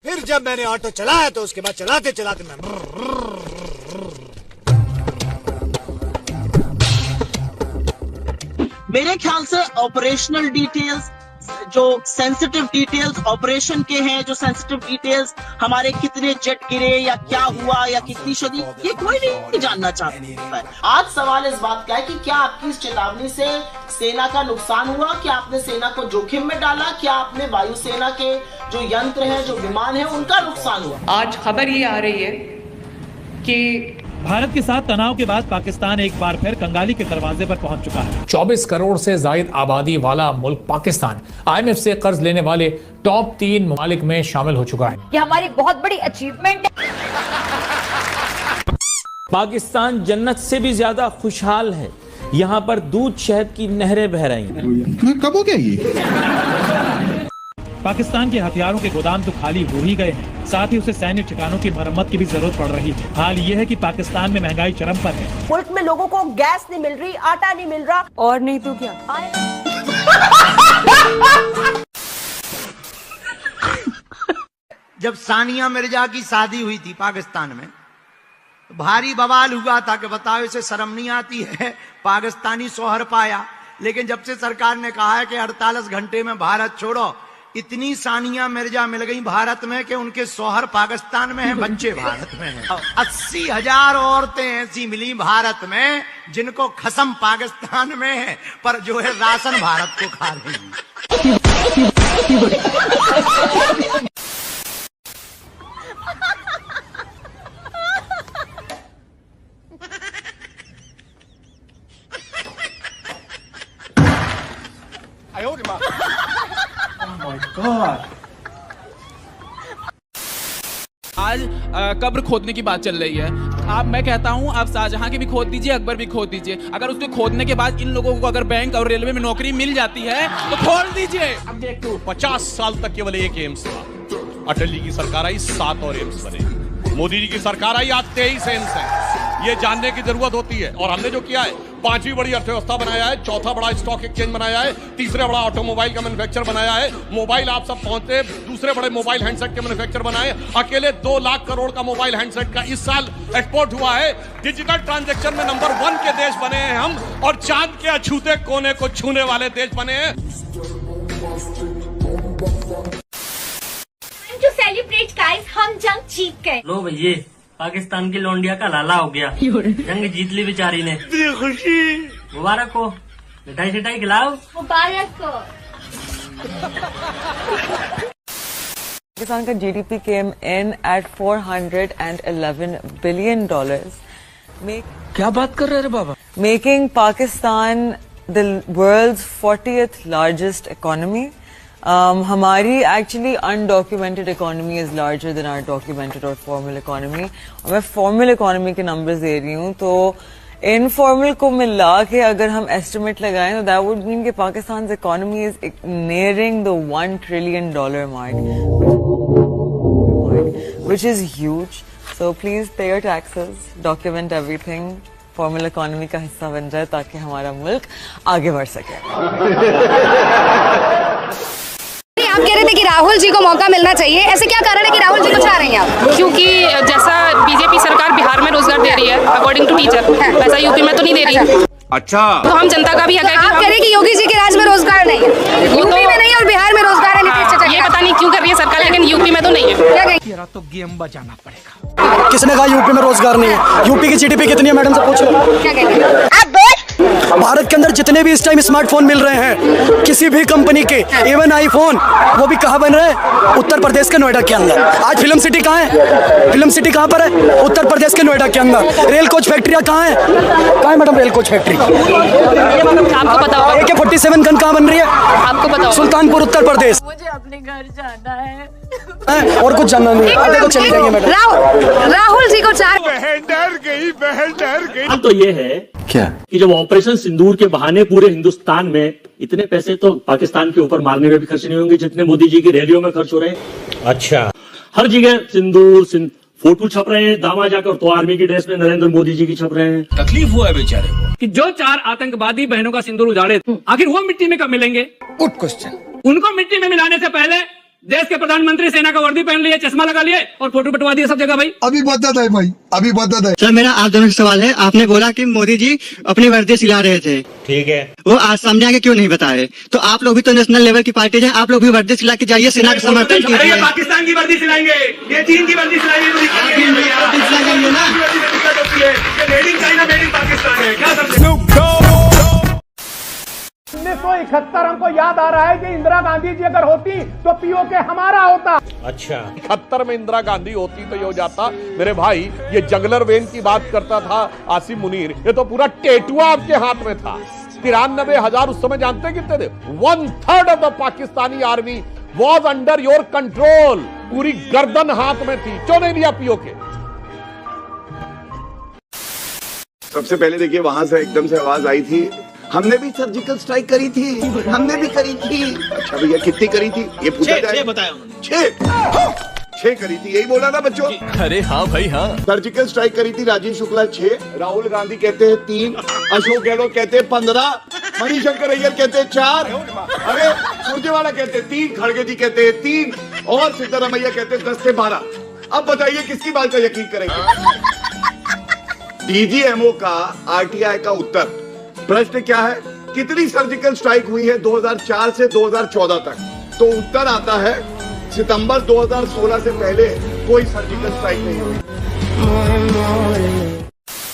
फिर जब मैंने ऑटो चलाया तो उसके बाद चलाते चलाते मैं मेरे ख्याल से ऑपरेशनल डिटेल्स, जो सेंसिटिव डिटेल्स ऑपरेशन के हैं, जो सेंसिटिव डिटेल्स हमारे कितने जेट गिरे या क्या हुआ या कितनी क्षति, ये कोई नहीं जानना चाहता है। आज सवाल इस बात का है कि क्या आपकी इस चेतावनी से सेना का नुकसान हुआ, क्या आपने सेना को जोखिम में डाला, क्या आपने वायुसेना के जो यंत्र हैं, जो विमान हैं, उनका नुकसान हुआ। आज खबर ये आ रही है कि भारत के साथ तनाव के बाद पाकिस्तान एक बार फिर कंगाली के दरवाजे पर पहुंच चुका है। 24 करोड़ से जायद आबादी वाला मुल्क पाकिस्तान IMF से कर्ज लेने वाले टॉप 3 ममालिक में शामिल हो चुका है। ये हमारी बहुत बड़ी अचीवमेंट है। पाकिस्तान जन्नत से भी ज्यादा खुशहाल है। यहाँ पर दूध शहद की नहरें बह रही हैं। कब हो गया ये? पाकिस्तान के हथियारों के गोदाम तो खाली हो ही गए हैं, साथ ही उसे सैन्य ठिकानों की मरम्मत की भी जरूरत पड़ रही है। हाल ये है कि पाकिस्तान में महंगाई चरम पर है। मुल्क में लोगों को गैस नहीं मिल रही, आटा नहीं मिल रहा, और नहीं तो क्या। जब सानिया मिर्जा की शादी हुई थी पाकिस्तान में, तो भारी बवाल हुआ था कि बताओ इसे शर्म नहीं आती है, पाकिस्तानी शौहर पाया। लेकिन जब से सरकार ने कहा है कि 48 घंटे में भारत छोड़ो, इतनी सानिया मिर्जा मिल गई भारत में कि उनके शौहर पाकिस्तान में हैं, बच्चे भारत में हैं। 80,000 औरतें ऐसी मिली भारत में जिनको खसम पाकिस्तान में है, पर जो है राशन भारत को खा रही है। आज कब्र खोदने की बात चल रही है। मैं कहता हूं आप शाहजहां की भी खोद दीजिए, अकबर भी खोद दीजिए। अगर उसको खोदने के बाद इन लोगों को अगर बैंक और रेलवे में नौकरी मिल जाती है तो खोल दीजिए। अब देखो 50 साल तक केवल एक एम्स था। अटल जी की सरकार आई 7 और एम्स बने। मोदी जी की सरकार आई आज 23 एम्स है। ये जानने की जरूरत होती है। और हमने जो किया है, 5वीं बड़ी अर्थव्यवस्था बनाया है, 4था बड़ा स्टॉक एक्सचेंज बनाया है, 3रा बड़ा ऑटोमोबाइल का मैन्युफैक्चर बनाया है, मोबाइल आप सब पहुंचते, दूसरे बड़े मोबाइल हैंडसेट के मैन्युफैक्चर बनाए। अकेले 2 लाख करोड़ का मोबाइल हैंडसेट का इस साल एक्सपोर्ट हुआ है। डिजिटल ट्रांजैक्शन में नंबर 1 के देश बने हैं हम, और चांद के अछूते कोने को छूने वाले देश बने हैं। सेलिब्रेट गाइस, हम जंग जीत गए। लो भैया, पाकिस्तान की लौंडिया का लाला हो गया, जंग जीत ली बेचारी ने। खुशी मुबारक हो, मिठाई शिठाई खिलाओ। मुबारक हो। पाकिस्तान का GDP came in at $411 billion. क्या बात कर रहे हैं बाबा? Making Pakistan the world's 40th largest economy. हमारी actually undocumented economy is larger than our documented और फॉर्मल इकोनॉमी। और मैं फॉर्मल इकोनॉमी के नंबर्स दे रही हूँ, तो इनफॉर्मल को मिला के अगर हम एस्टिमेट लगाएं तो दैट वुड मीन कि Pakistan economy is nearing the $1 trillion mark, which is huge. So please pay your taxes, document everything, formal economy का हिस्सा बन जाए ताकि हमारा मुल्क आगे बढ़ सके। आप कह रहे थे कि राहुल जी को मौका मिलना चाहिए, ऐसे क्या कारण है कि राहुल जी को चाह रही हैं आप? क्योंकि जैसा बीजेपी सरकार बिहार में रोजगार दे रही है अकॉर्डिंग टू टीचर, वैसा यूपी में तो नहीं दे रही। अच्छा, तो हम जनता का भी हक है। आप कह रहे हैं कि योगी जी के राज में रोजगार नहीं है, यूपी में नहीं और बिहार में रोजगार है। ये पता नहीं क्यों कर रही है सरकार, लेकिन यूपी में तो नहीं है। क्या कहेंगे? तो गेम बजाना पड़ेगा। किसने कहा यूपी में रोजगार नहीं है? यूपी की GDP कितनी है मैडम से पूछ लो। क्या कहेंगे आप? बोल। भारत के अंदर जितने भी इस टाइम स्मार्टफोन मिल रहे हैं किसी भी कंपनी के, इवन आईफोन, वो भी कहाँ बन रहे हैं? उत्तर प्रदेश के नोएडा के अंदर। आज फिल्म सिटी कहाँ है? फिल्म सिटी कहाँ पर है? उत्तर प्रदेश के नोएडा के अंदर। रेल कोच फैक्ट्रियाँ कहाँ है मैडम? रेल कोच फैक्ट्री आपको पता होगा। AK-47 गन कहाँ बन रही है? आपको पता होगा। सुल्तानपुर उत्तर प्रदेश। मुझे अपने घर जाना है और कुछ जानना नहीं है तो चली जाइए मैडम। राहुल जी को चाह बहन डर गई। तो ये है क्या कि जब ऑपरेशन सिंदूर के बहाने पूरे हिंदुस्तान में इतने पैसे तो पाकिस्तान के ऊपर मारने में भी खर्च नहीं होंगे जितने मोदी जी की रैलियों में खर्च हो रहे हैं। अच्छा, हर जगह सिंदूर फोटो छप रहे हैं, दामा जाकर तो आर्मी की ड्रेस में नरेंद्र मोदी जी की छप रहे हैं। तकलीफ हुआ है बेचारे को कि जो 4 आतंकवादी बहनों का सिंदूर उजाड़े, आखिर वो मिट्टी में कब मिलेंगे? Good question. उनको मिट्टी में मिलाने से पहले देश के प्रधानमंत्री सेना का वर्दी पहन लिए, चश्मा लगा लिए और फोटो बटवा दिए सब जगह भाई। अभी बदत है भाई, अभी बदत है। सर मेरा आप दोनों से सवाल है, आपने बोला कि मोदी जी अपनी वर्दी सिला रहे थे, ठीक है, वो आज सामने आके क्यों नहीं बताए? तो आप लोग भी तो नेशनल लेवल की पार्टी है, आप लोग भी वर्दी सिला के जाइए, सेना का समर्थन कीजिए। ये पाकिस्तान की वर्दी सिलाएंगे, ये चीन की वर्दी सिलाएंगे, हमको याद आ रहा है कि इंदिरा गांधी जी अगर होती तो पीओके हमारा होता। अच्छा, 71 में इंदिरा गांधी होती तो ये हो जाता। मेरे भाई, ये जंगलर वेन की बात करता था आसिम मुनीर, ये तो पूरा टेटुआ आपके हाथ में था। 93,000 उस समय जानते कितने थे? 1/3 of the Pakistani army was under your control. पूरी गर्दन हाथ में थी, क्यों नहीं लिया पीओके? सबसे पहले देखिए, वहां से एकदम से आवाज आई थी, हमने भी सर्जिकल स्ट्राइक करी थी, हमने भी करी थी। अच्छा भैया, कितनी करी थी ये पूछा जाए? 6 करी थी, यही बोला ना बच्चों? अरे हाँ भाई हाँ। सर्जिकल स्ट्राइक करी थी राजीव शुक्ला 6, राहुल गांधी कहते हैं 3, अशोक गहलोत कहते हैं 15, मणिशंकर अय्यर कहते हैं 4, अरे सुरजेवाला कहते हैं 3, खड़गे जी कहते हैं 3 और सिद्धरामैया कहते हैं 10 से 12। अब बताइए किसकी बात का यकीन करेंगे? डीजीएमओ का आरटीआई का उत्तर, प्रश्न क्या है? कितनी सर्जिकल स्ट्राइक हुई है 2004 से 2014 तक? तो उत्तर आता है सितंबर 2016 से पहले कोई सर्जिकल स्ट्राइक नहीं हुई।